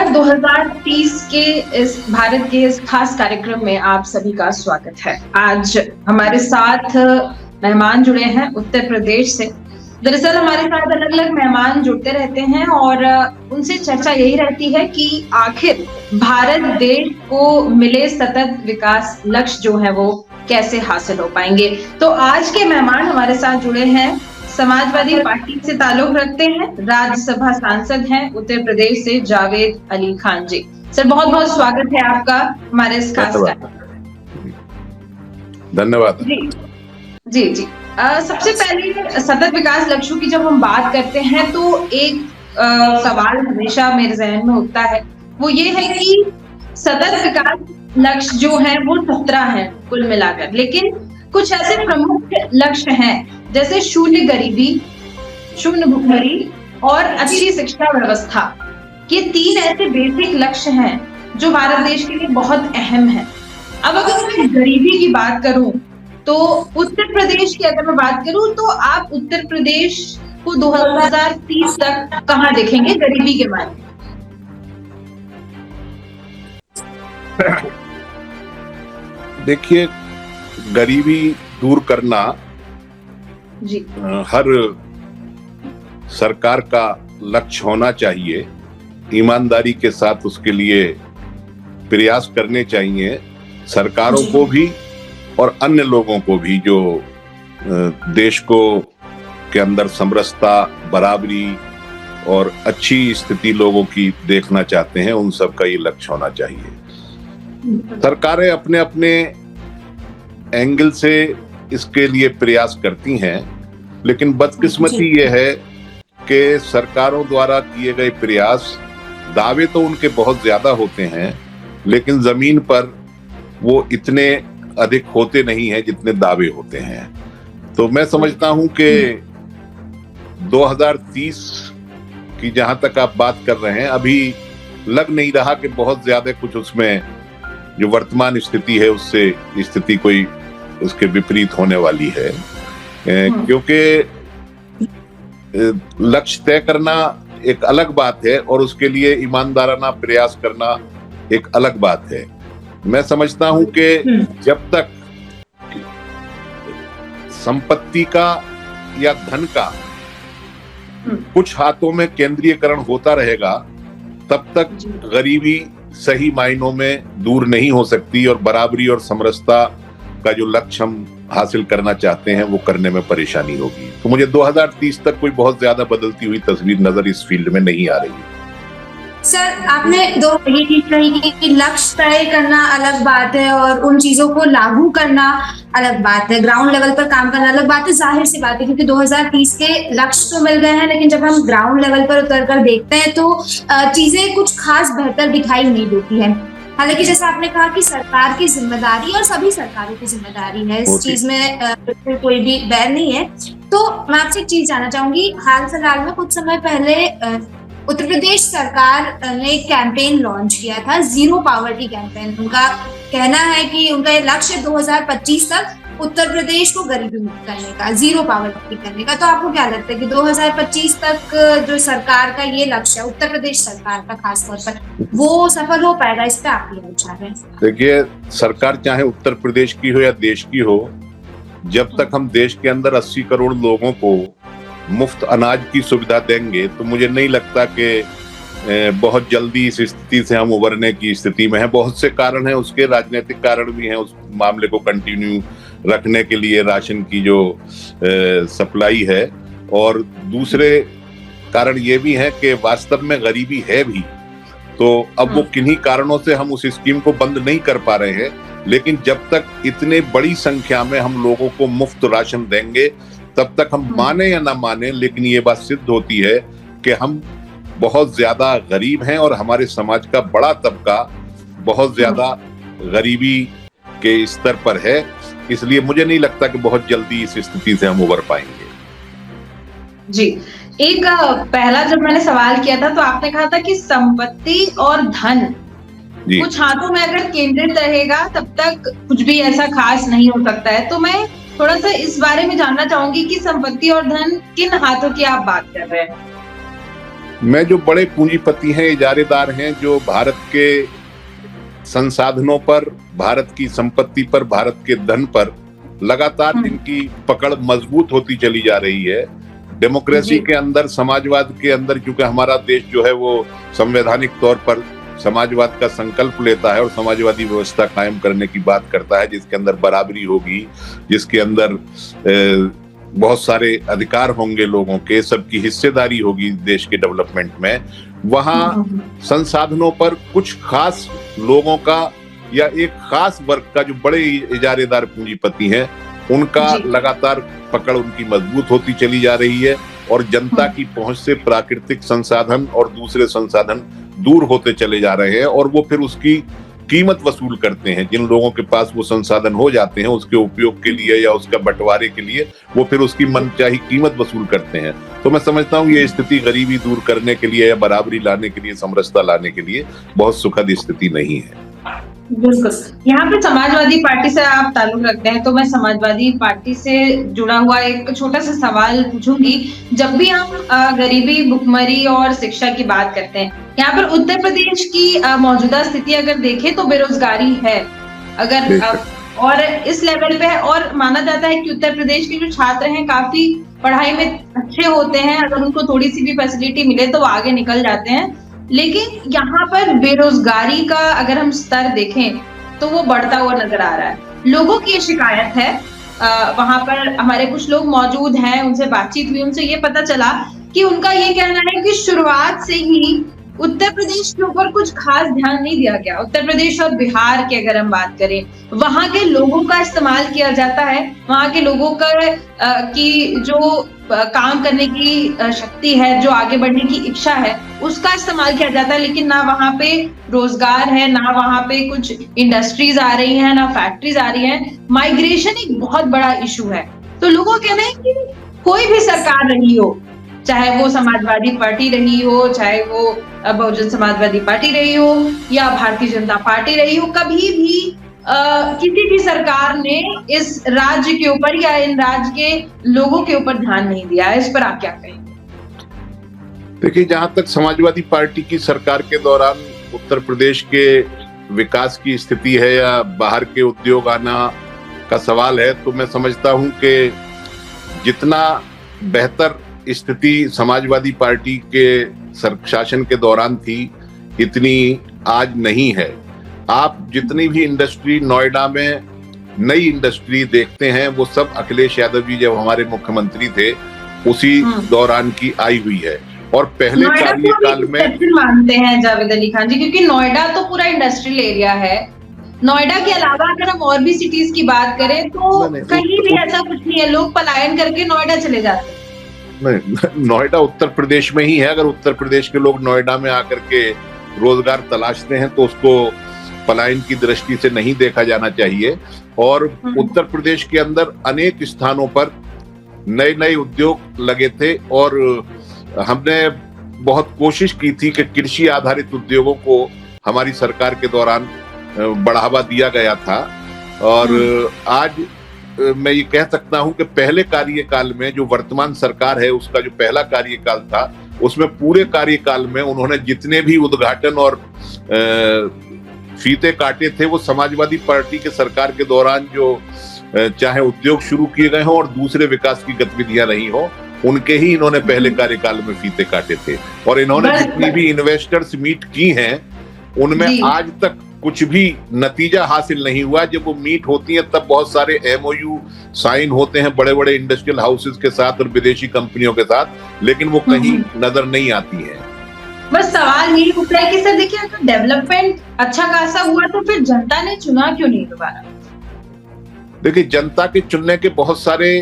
नमस्कार। 2030 के इस भारत के इस खास कार्यक्रम में आप सभी का स्वागत है। आज हमारे साथ मेहमान जुड़े हैं उत्तर प्रदेश से। दरअसल हमारे साथ अलग अलग मेहमान जुड़ते रहते हैं और उनसे चर्चा यही रहती है कि आखिर भारत देश को मिले सतत विकास लक्ष्य जो है वो कैसे हासिल हो पाएंगे। तो आज के मेहमान हमारे साथ जुड़े हैं, समाजवादी पार्टी से ताल्लुक रखते हैं, राज्यसभा सांसद हैं उत्तर प्रदेश से जावेद अली खान जी। सर बहुत बहुत स्वागत है आपका हमारे इस खास कार्यक्रम। धन्यवाद। जी जी। सबसे पहले सतत विकास लक्ष्यों की जब हम बात करते हैं तो एक सवाल हमेशा मेरे जहन में उठता है, वो ये है कि सतत विकास लक्ष्य जो है वो 17 है कुल मिलाकर, लेकिन कुछ ऐसे प्रमुख लक्ष्य हैं जैसे शून्य गरीबी, शून्य भुखमरी और अच्छी शिक्षा व्यवस्था। ये 3 ऐसे बेसिक लक्ष्य हैं जो भारत देश के लिए बहुत अहम है। अब अगर मैं गरीबी की बात करूं तो उत्तर प्रदेश की अगर मैं बात करूं तो आप उत्तर प्रदेश को 2030 तक कहां देखेंगे गरीबी के बारे में? देखिए, गरीबी दूर करना जी हर सरकार का लक्ष्य होना चाहिए। ईमानदारी के साथ उसके लिए प्रयास करने चाहिए सरकारों को भी और अन्य लोगों को भी जो देश को के अंदर समरसता, बराबरी और अच्छी स्थिति लोगों की देखना चाहते हैं, उन सब का ये लक्ष्य होना चाहिए। सरकारें अपने अपने एंगल से इसके लिए प्रयास करती हैं, लेकिन बदकिस्मती ये है कि सरकारों द्वारा किए गए प्रयास, दावे तो उनके बहुत ज्यादा होते हैं, लेकिन जमीन पर वो इतने अधिक होते नहीं हैं जितने दावे होते हैं। तो मैं समझता हूं कि 2030 की जहां तक आप बात कर रहे हैं, अभी लग नहीं रहा कि बहुत ज्यादा कुछ उसमें जो वर्तमान स्थिति है उससे स्थिति कोई उसके विपरीत होने वाली है, क्योंकि लक्ष्य तय करना एक अलग बात है और उसके लिए ईमानदाराना प्रयास करना एक अलग बात है। मैं समझता हूं कि जब तक संपत्ति का या धन का कुछ हाथों में केंद्रीयकरण होता रहेगा, तब तक गरीबी सही मायनों में दूर नहीं हो सकती और बराबरी और समरसता का जो लक्ष्य हम हासिल करना चाहते हैं वो करने में परेशानी होगी। तो मुझे 2030 तक कोई बहुत ज्यादा बदलती हुई तस्वीर नजर इस फील्ड में नहीं आ रही है। सर, आपने ये चीज कही कि लक्ष्य तय करना अलग बात है और उन चीजों को लागू करना अलग बात है, ग्राउंड लेवल पर काम करना अलग बात है। जाहिर सी बात है क्योंकि 2030 के लक्ष्य तो मिल गए हैं, लेकिन जब हम ग्राउंड लेवल पर उतर कर देखते हैं तो चीजें कुछ खास बेहतर दिखाई नहीं देती है। हालांकि जैसा आपने कहा कि सरकार की जिम्मेदारी और सभी सरकारों की जिम्मेदारी है, इस चीज में बिल्कुल कोई भी बैर नहीं है। तो मैं आपसे एक चीज जानना चाहूंगी, हाल फिलहाल में कुछ समय पहले उत्तर प्रदेश सरकार ने एक कैंपेन लॉन्च किया था, जीरो पॉवर्टी कैंपेन। उनका कहना है कि उनका ये लक्ष्य 2025 तक उत्तर प्रदेश को गरीबी मुक्त करने का, जीरो पॉवर्टी करने का। तो आपको क्या लगता है कि 2025 तक जो सरकार का ये लक्ष्य है, उत्तर प्रदेश सरकार का खासतौर पर, वो सफल हो पाएगा? इस पे आप क्या विचार है? देखिए, सरकार चाहे उत्तर प्रदेश की हो या देश की हो, जब तक हम देश के अंदर 80 करोड़ लोगों को मुफ्त अनाज की सुविधा देंगे तो मुझे नहीं लगता कि बहुत जल्दी इस स्थिति से हम उबरने की स्थिति में हैं। बहुत से कारण हैं, उसके राजनीतिक कारण भी हैं उस मामले को कंटिन्यू रखने के लिए, राशन की जो सप्लाई है, और दूसरे कारण ये भी है कि वास्तव में गरीबी है भी। तो अब वो किन्हीं कारणों से हम उस स्कीम को बंद नहीं कर पा रहे हैं, लेकिन जब तक इतने बड़ी संख्या में हम लोगों को मुफ्त राशन देंगे, तब तक हम माने या ना माने, लेकिन ये बात सिद्ध होती है कि हम बहुत ज्यादा गरीब हैं और हमारे समाज का बड़ा तबका बहुत ज्यादा गरीबी के स्तर पर है। इसलिए मुझे नहीं लगता कि बहुत जल्दी इस स्थिति से हम उबर पाएंगे। जी, एक पहला जब मैंने सवाल किया था तो आपने कहा था कि संपत्ति और धन कुछ हाथों में अगर केंद्रित रहेगा तब तक कुछ भी ऐसा खास नहीं हो सकता है। तो मैं थोड़ा सा इस बारे में जानना चाहूंगी कि संपत्ति और धन किन हाथों की आप बात कर रहे हैं? मैं जो बड़े पूंजीपति हैं, इजारेदार हैं, जो भारत के संसाधनों पर, भारत की संपत्ति पर, भारत के धन पर लगातार जिनकी पकड़ मजबूत होती चली जा रही है, डेमोक्रेसी के अंदर, समाजवाद के अंदर, क्योंकि हमारा देश जो है वो संवैधानिक तौर पर समाजवाद का संकल्प लेता है और समाजवादी व्यवस्था कायम करने की बात करता है, जिसके अंदर बराबरी होगी, जिसके अंदर बहुत सारे अधिकार होंगे लोगों के, सबकी हिस्सेदारी होगी देश के डेवलपमेंट में। वहां संसाधनों पर कुछ खास लोगों का या एक खास वर्ग का, जो बड़े इजारेदार पूंजीपति हैं, उनका लगातार पकड़ उनकी मजबूत होती चली जा रही है और जनता की पहुंच से प्राकृतिक संसाधन और दूसरे संसाधन दूर होते चले जा रहे हैं और वो फिर उसकी कीमत वसूल करते हैं। जिन लोगों के पास वो संसाधन हो जाते हैं उसके उपयोग के लिए या उसका बंटवारे के लिए वो फिर उसकी मनचाही कीमत वसूल करते हैं। तो मैं समझता हूँ ये स्थिति गरीबी दूर करने के लिए या बराबरी लाने के लिए, समरसता लाने के लिए बहुत सुखद स्थिति नहीं है। बिल्कुल। यहाँ पे समाजवादी पार्टी से आप ताल्लुक रखते हैं, तो मैं समाजवादी पार्टी से जुड़ा हुआ एक छोटा सा सवाल पूछूंगी। जब भी हम गरीबी, भुखमरी और शिक्षा की बात करते हैं, यहाँ पर उत्तर प्रदेश की मौजूदा स्थिति अगर देखें तो बेरोजगारी है, अगर और इस लेवल पे है, और माना जाता है कि उत्तर प्रदेश के जो छात्र हैं काफी पढ़ाई में अच्छे होते हैं, अगर उनको थोड़ी सी भी फैसिलिटी मिले तो वो आगे निकल जाते हैं। लेकिन यहाँ पर बेरोजगारी का अगर हम स्तर देखें तो वो बढ़ता हुआ नजर आ रहा है। लोगों की ये शिकायत है, वहां पर हमारे कुछ लोग मौजूद हैं, उनसे बातचीत हुई, उनसे ये पता चला कि उनका ये कहना है कि शुरुआत से ही उत्तर प्रदेश के ऊपर कुछ खास ध्यान नहीं दिया गया। उत्तर प्रदेश और बिहार की अगर हम बात करें, वहां के लोगों का इस्तेमाल किया जाता है, वहां के लोगों का की जो काम करने की शक्ति है, जो आगे बढ़ने की इच्छा है, उसका इस्तेमाल किया जाता है, लेकिन ना वहां पे रोजगार है, ना वहां पे कुछ इंडस्ट्रीज आ रही हैं, ना फैक्ट्रीज आ रही हैं। माइग्रेशन एक बहुत बड़ा इशू है। तो लोगों का कहना है कि कोई भी सरकार रही हो, चाहे वो समाजवादी पार्टी रही हो, चाहे वो बहुजन समाजवादी पार्टी रही हो या भारतीय जनता पार्टी रही हो, कभी भी किसी भी सरकार ने इस राज्य के ऊपर या इन राज्य के लोगों के ऊपर ध्यान नहीं दिया है। इस पर आप क्या कहेंगे? देखिए, जहां तक समाजवादी पार्टी की सरकार के दौरान उत्तर प्रदेश के विकास की स्थिति है या बाहर के उद्योग आना का सवाल है, तो मैं समझता हूं कि जितना बेहतर स्थिति समाजवादी पार्टी के शासन के दौरान थी, इतनी आज नहीं है। आप जितनी भी इंडस्ट्री नोएडा में नई इंडस्ट्री देखते हैं, वो सब अखिलेश यादव जी जब हमारे मुख्यमंत्री थे उसी दौरान की आई हुई है। और पहले कार्यकाल में मानते हैं जावेद अली खान जी, क्योंकि नोएडा तो पूरा इंडस्ट्रियल एरिया है। नोएडा के अलावा अगर हम और भी सिटीज की बात करें तो कहीं भी ऐसा कुछ नहीं है, लोग पलायन करके नोएडा चले जाते हैं। नहीं, नोएडा उत्तर प्रदेश में ही है। अगर उत्तर प्रदेश के लोग नोएडा में आकर के रोजगार तलाशते हैं तो उसको पलायन की दृष्टि से नहीं देखा जाना चाहिए। और उत्तर प्रदेश के अंदर अनेक स्थानों पर नए नए उद्योग लगे थे और हमने बहुत कोशिश की थी कि कृषि आधारित उद्योगों को हमारी सरकार के दौरान बढ़ावा दिया गया था। और आज मैं ये कह सकता हूं कि पहले कार्यकाल में जो वर्तमान सरकार है उसका जो पहला कार्यकाल था, उसमें पूरे कार्यकाल में उन्होंने जितने भी उद्घाटन और फीते काटे थे, वो समाजवादी पार्टी के सरकार के दौरान जो चाहे उद्योग शुरू किए गए हों और दूसरे विकास की गतिविधियां रही हो, उनके ही इन्होंने पहले कार्यकाल में फीते काटे थे। और इन्होंने जितनी भी इन्वेस्टर्स मीट की हैं, उनमें आज तक कुछ भी नतीजा हासिल नहीं हुआ। जब वो मीट होती है तब बहुत सारे MOU साइन होते हैं बड़े बड़े इंडस्ट्रियल हाउसेस के साथ और विदेशी कंपनियों के साथ, लेकिन वो कहीं नजर नहीं आती है। बस सवाल यही उठता है कि सर देखिए, अगर डेवलपमेंट अच्छा खासा हुआ तो फिर जनता ने चुना क्यों नहीं दोबारा? देखिए, जनता के चुनने के बहुत सारे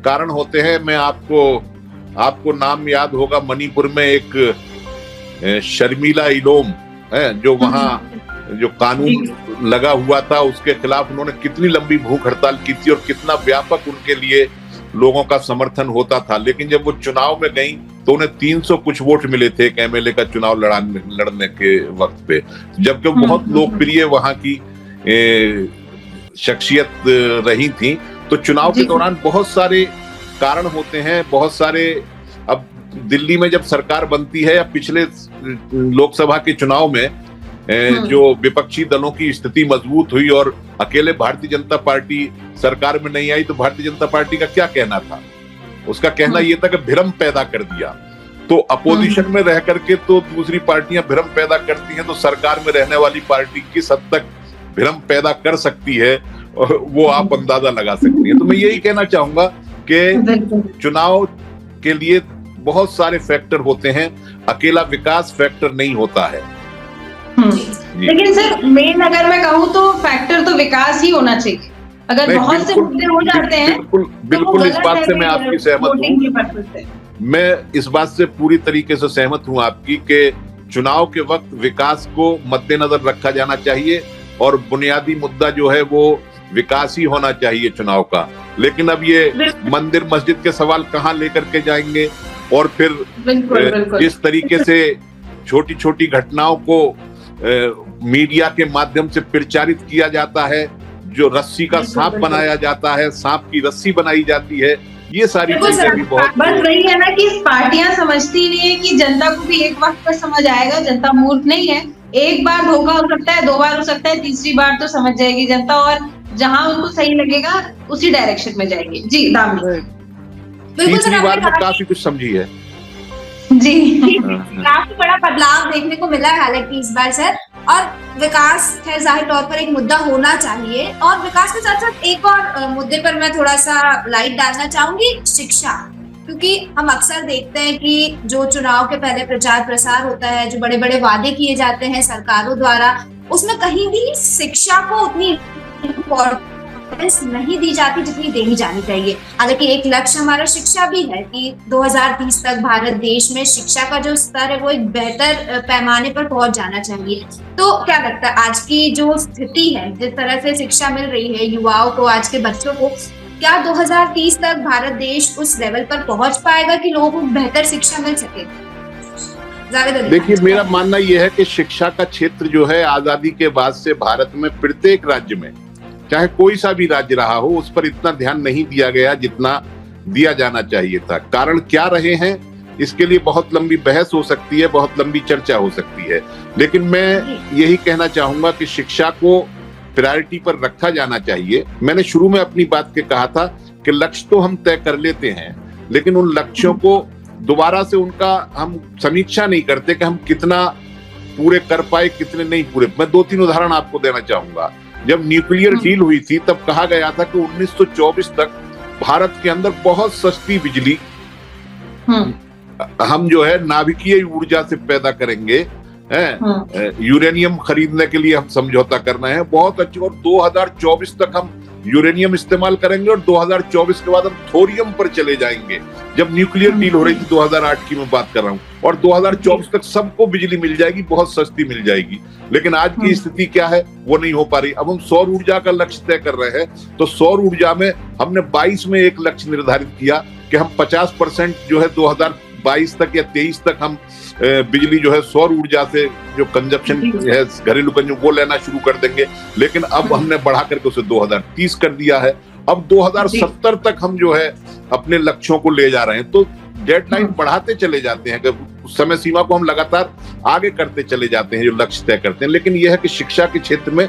कारण होते हैं। मैं आपको नाम याद होगा, मणिपुर में एक शर्मिला इलोम है, जो वहां जो कानून लगा हुआ था उसके खिलाफ उन्होंने कितनी लंबी भूख हड़ताल की थी और कितना व्यापक उनके लिए लोगों का समर्थन होता था। लेकिन जब वो चुनाव में गई तो उन्हें 300 कुछ वोट मिले थे एक MLA का चुनाव लड़ने के वक्त पे, जबकि बहुत लोकप्रिय वहां की शख्सियत रही थी। तो चुनाव के दौरान बहुत सारे कारण होते हैं, बहुत सारे। अब दिल्ली में जब सरकार बनती है या पिछले लोकसभा के चुनाव में जो विपक्षी दलों की स्थिति मजबूत हुई और अकेले भारतीय जनता पार्टी सरकार में नहीं आई, तो भारतीय जनता पार्टी का क्या कहना था? उसका कहना यह था कि भ्रम पैदा कर दिया। तो अपोजिशन में रह करके तो दूसरी पार्टियां भ्रम पैदा करती हैं, तो सरकार में रहने वाली पार्टी किस हद तक भ्रम पैदा कर सकती है वो आप अंदाजा लगा सकती हैं। तो मैं यही कहना चाहूंगा कि चुनाव के लिए बहुत सारे फैक्टर होते हैं, अकेला विकास फैक्टर नहीं होता है। लेकिन सर मेन अगर मैं कहूँ तो फैक्टर तो विकास ही होना चाहिए। अगर बहुत से मुद्दे हो जाते हैं बिल्कुल इस बात से मैं आपकी सहमत हूँ। मैं इस बात से पूरी तरीके से सहमत हूँ आपकी कि चुनाव के वक्त विकास को मद्देनजर रखा जाना चाहिए और बुनियादी मुद्दा जो है वो विकास ही होना चाहिए चुनाव का। लेकिन अब ये मंदिर मस्जिद के सवाल कहाँ लेकर के जाएंगे, और फिर जिस तरीके से छोटी छोटी घटनाओं को मीडिया के माध्यम से प्रचारित किया जाता है, जो रस्सी का सांप बनाया जाता है, सांप की रस्सी बनाई जाती है, ये सारी चीजें भी बहुत। बस वही है ना कि पार्टियां समझती नहीं है कि जनता को भी एक वक्त पर समझ आएगा। जनता मूर्ख नहीं है, एक बार धोखा हो सकता है, 2 बार हो सकता है, तीसरी बार तो समझ जाएगी जनता, और जहां उनको सही लगेगा उसी डायरेक्शन में जाएगी। जी दामिनी, तीसरी बार में काफी कुछ समझी है जी। काफी बड़ा बदलाव देखने को मिला है हालांकि इस बार सर, और विकास है जाहिर तौर पर एक मुद्दा होना चाहिए। और विकास के साथ साथ एक और मुद्दे पर मैं थोड़ा सा लाइट डालना चाहूंगी, शिक्षा। क्योंकि हम अक्सर देखते हैं कि जो चुनाव के पहले प्रचार प्रसार होता है, जो बड़े बड़े वादे किए जाते हैं सरकारों द्वारा, उसमें कहीं भी शिक्षा को उतनी इम्पोर्टेंस नहीं दी जाती जितनी देनी जानी चाहिए। हालांकि एक लक्ष्य हमारा शिक्षा भी है कि 2030 तक भारत देश में शिक्षा का जो स्तर है वो एक बेहतर पैमाने पर पहुंच जाना चाहिए। तो क्या लगता है आज की जो स्थिति है, जिस तरह से शिक्षा मिल रही है युवाओं को, आज के बच्चों को, क्या 2030 तक भारत देश उस लेवल पर पहुंच पाएगा कि लोगों को बेहतर शिक्षा मिल सके? देखिए, मेरा मानना यह है कि शिक्षा का क्षेत्र जो है आजादी के बाद से भारत में प्रत्येक राज्य में, चाहे कोई सा भी राज्य रहा हो, उस पर इतना ध्यान नहीं दिया गया जितना दिया जाना चाहिए था। कारण क्या रहे हैं इसके लिए बहुत लंबी बहस हो सकती है, बहुत लंबी चर्चा हो सकती है, लेकिन मैं यही कहना चाहूंगा कि शिक्षा को प्रायोरिटी पर रखा जाना चाहिए। मैंने शुरू में अपनी बात के कहा था कि लक्ष्य तो हम तय कर लेते हैं, लेकिन उन लक्ष्यों को दोबारा से उनका हम समीक्षा नहीं करते कि हम कितना पूरे कर पाए, कितने नहीं पूरे। मैं 2-3 उदाहरण आपको देना चाहूंगा। जब न्यूक्लियर डील हुई थी तब कहा गया था कि 1924 तक भारत के अंदर बहुत सस्ती बिजली हम जो है नाभिकीय ऊर्जा से पैदा करेंगे, यूरेनियम खरीदने के लिए हम समझौता करना है बहुत अच्छी, और 2024 तक हम यूरेनियम इस्तेमाल करेंगे और 2024 के बाद हम थोरियम पर चले जाएंगे। जब न्यूक्लियर डील हो रही थी 2008 की मैं बात कर रहा हूँ, और 2024 तक सबको बिजली मिल जाएगी, बहुत सस्ती मिल जाएगी। लेकिन आज की स्थिति क्या है, वो नहीं हो पा रही। अब हम सौर ऊर्जा का लक्ष्य तय कर रहे हैं, तो सौर ऊर्जा में हमने 22 में एक लक्ष्य निर्धारित किया कि हम 50% जो है 2022 तक या 23 तक हम बिजली जो है सौर ऊर्जा से जो कंजप्शन है घरेलू कंजप्शन वो लेना शुरू कर देंगे। लेकिन अब हमने बढ़ा करके उसे 2030 कर दिया है। अब 2070 तक हम जो है अपने लक्ष्यों को ले जा रहे हैं। तो डेडलाइन बढ़ाते चले जाते हैं, उस समय सीमा को हम लगातार आगे करते चले जाते हैं जो लक्ष्य तय करते हैं। लेकिन यह है कि शिक्षा के क्षेत्र में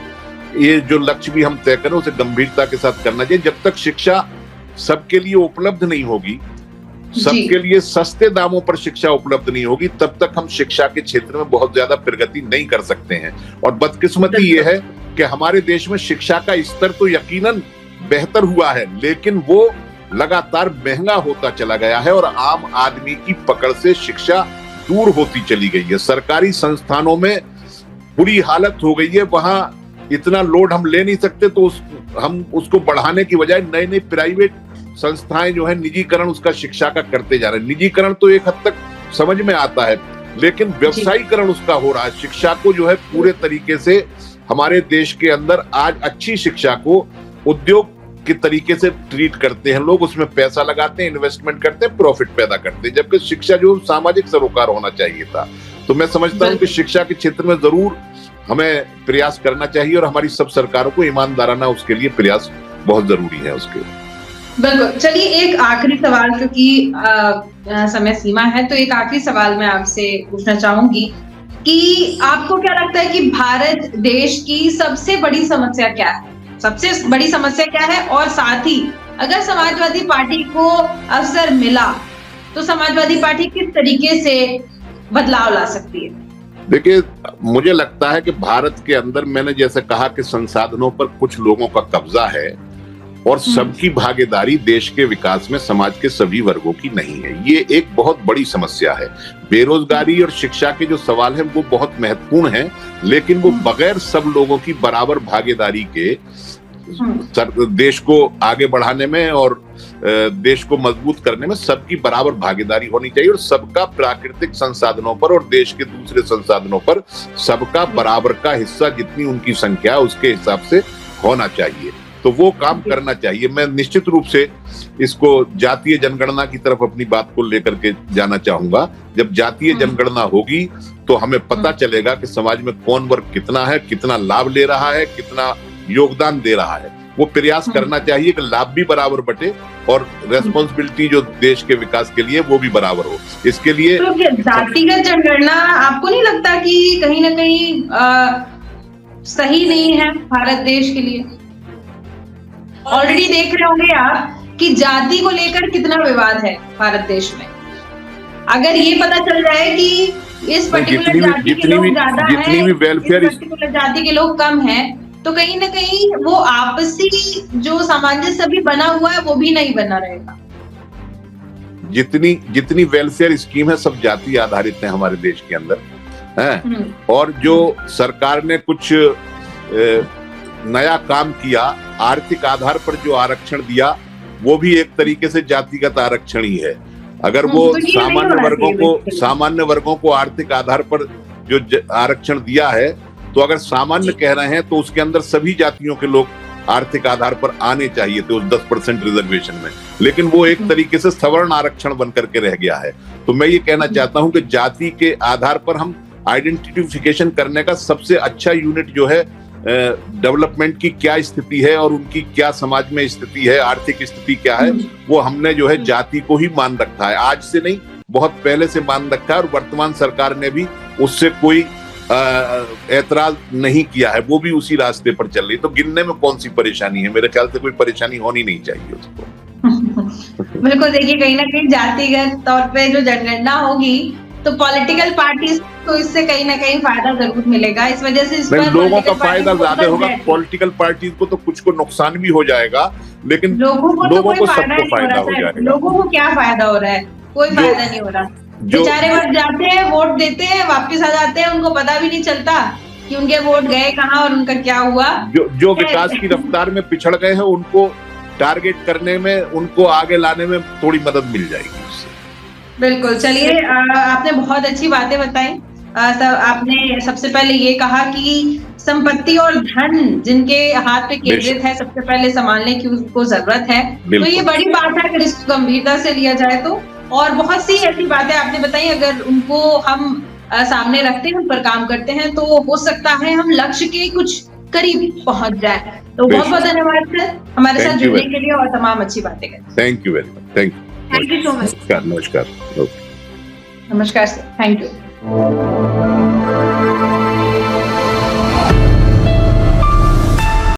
ये जो लक्ष्य भी हम तय करें उसे गंभीरता के साथ करना चाहिए। जब तक शिक्षा सबके लिए उपलब्ध नहीं होगी, सबके लिए सस्ते दामों पर शिक्षा उपलब्ध नहीं होगी, तब तक हम शिक्षा के क्षेत्र में बहुत ज्यादा प्रगति नहीं कर सकते हैं। और बदकिस्मती ये है कि हमारे देश में शिक्षा का स्तर तो यकीनन बेहतर हुआ है, लेकिन वो लगातार महंगा होता चला गया है और आम आदमी की पकड़ से शिक्षा दूर होती चली गई है। सरकारी संस्थानों में बुरी हालत हो गई है, वहां इतना लोड हम ले नहीं सकते, तो हम उसको बढ़ाने की बजाय नए नए प्राइवेट संस्थाएं जो है निजीकरण उसका शिक्षा का करते जा रहे हैं। निजीकरण तो एक हद तक समझ में आता है, लेकिन व्यवसायीकरण उसका हो रहा है। शिक्षा को जो है पूरे तरीके से हमारे देश के अंदर आज अच्छी शिक्षा को उद्योग के तरीके से ट्रीट करते हैं लोग, उसमें पैसा लगाते हैं, इन्वेस्टमेंट करते हैं, प्रॉफिट पैदा करते हैं, जबकि शिक्षा जो सामाजिक सरोकार होना चाहिए था। तो मैं समझता हूं कि शिक्षा के क्षेत्र में जरूर हमें प्रयास करना चाहिए और हमारी सब सरकारों को ईमानदाराना उसके लिए प्रयास बहुत जरूरी है उसके। बिल्कुल। चलिए एक आखिरी सवाल, क्योंकि समय सीमा है, तो एक आखिरी सवाल मैं आपसे पूछना चाहूंगी कि आपको क्या लगता है कि भारत देश की सबसे बड़ी समस्या क्या है? सबसे बड़ी समस्या क्या है? और साथ ही अगर समाजवादी पार्टी को अवसर मिला तो समाजवादी पार्टी किस तरीके से बदलाव ला सकती है? देखिए, मुझे लगता है कि भारत के अंदर, मैंने जैसे कहा कि संसाधनों पर कुछ लोगों का कब्जा है और सबकी भागीदारी देश के विकास में समाज के सभी वर्गों की नहीं है। ये एक बहुत बड़ी समस्या है। बेरोजगारी और शिक्षा के जो सवाल हैं वो बहुत महत्वपूर्ण हैं, लेकिन वो बगैर सब लोगों की बराबर भागीदारी के देश को आगे बढ़ाने में और देश को मजबूत करने में सबकी बराबर भागीदारी होनी चाहिए और सबका प्राकृतिक संसाधनों पर और देश के दूसरे संसाधनों पर सबका बराबर का हिस्सा, जितनी उनकी संख्या है उसके हिसाब से होना चाहिए। तो वो काम करना चाहिए। मैं निश्चित रूप से इसको जातीय जनगणना की तरफ अपनी बात को लेकर के जाना चाहूंगा। जब जातीय जनगणना होगी तो हमें पता चलेगा कि समाज में कौन वर्ग कितना है, कितना लाभ ले रहा है, कितना योगदान दे रहा है। वो प्रयास करना चाहिए कि लाभ भी बराबर बटे और रेस्पॉन्सिबिलिटी जो देश के विकास के लिए वो भी बराबर हो। इसके लिए तो जातिगत जनगणना आपको नहीं लगता कि कहीं ना कहीं सही नहीं है भारत देश के लिए? ऑलरेडी देख रहे होंगे आप कि जाति को लेकर कितना विवाद है भारत देश में। अगर ये पता चल जाए कि इस पर्टिकुलर जाति के लोग ज्यादा हैं, इस पर्टिकुलर जाति के लोग कम हैं, तो कहीं ना कहीं वो आपसी जो सामंजस्य भी बना हुआ है वो भी नहीं बना रहेगा। जितनी वेलफेयर स्कीम है सब जाति आधारित है हमारे देश के अंदर है। और जो सरकार ने कुछ नया काम किया, आर्थिक आधार पर जो आरक्षण दिया, वो भी एक तरीके से जातिगत आरक्षण ही है। अगर वो सामान्य वर्गों को आर्थिक आधार पर जो आरक्षण दिया है, तो अगर सामान्य कह रहे हैं तो उसके अंदर सभी जातियों के लोग आर्थिक आधार पर आने चाहिए थे उस 10% रिजर्वेशन में, लेकिन वो एक तरीके से सवर्ण आरक्षण बन करके रह गया है। तो मैं ये कहना चाहता हूं कि जाति के आधार पर हम आइडेंटिफिकेशन करने का सबसे अच्छा यूनिट जो है डेवलपमेंट की क्या स्थिति है और उनकी क्या समाज में स्थिति है, आर्थिक स्थिति क्या है, वो हमने जो है जाति को ही मान रखा है। आज से नहीं, बहुत पहले से मान रखा है और वर्तमान सरकार ने भी उससे कोई ऐतराज नहीं किया है, वो भी उसी रास्ते पर चल रही। तो गिनने में कौन सी परेशानी है? मेरे ख्याल से कोई परेशानी होनी नहीं चाहिए उसको। बिल्कुल, देखिए कहीं ना कहीं जातिगत तौर पे जो जनगणना होगी तो पॉलिटिकल पार्टीज को इससे कहीं ना कहीं फायदा जरूर मिलेगा। इस वजह से इस पर लोगों का फायदा ज्यादा होगा। पॉलिटिकल पार्टीज को तो कुछ को नुकसान भी हो जाएगा, लेकिन लोगों को सबको फायदा हो जाएगा। लोगों को क्या फायदा हो रहा है? कोई फायदा नहीं हो रहा। बेचारे वोट जाते हैं, वोट देते हैं, वापस आ जाते हैं, उनको पता भी नहीं चलता कि उनके वोट गए कहाँ और उनका क्या हुआ। जो विकास की रफ्तार में पिछड़ गए हैं उनको टारगेट करने में, उनको आगे लाने में थोड़ी मदद मिल जाएगी उससे। बिल्कुल। चलिए, आपने बहुत अच्छी बातें बताई। आपने सबसे पहले ये कहा कि संपत्ति और धन जिनके हाथ पे केंद्रित है, सबसे पहले संभालने की उसको जरूरत है। तो ये बड़ी बात है अगर इसको गंभीरता से लिया जाए तो। और बहुत सी ऐसी बातें आपने बताई, अगर उनको हम सामने रखते हैं, उन पर काम करते हैं, तो हो सकता है हम लक्ष्य के कुछ करीब पहुंच जाए। तो बहुत बहुत धन्यवाद सर हमारे साथ जुड़ने के लिए और तमाम अच्छी बातें करने। Thank you very much. Thank you so much. नमस्कार। नमस्कार सर, थैंक यू।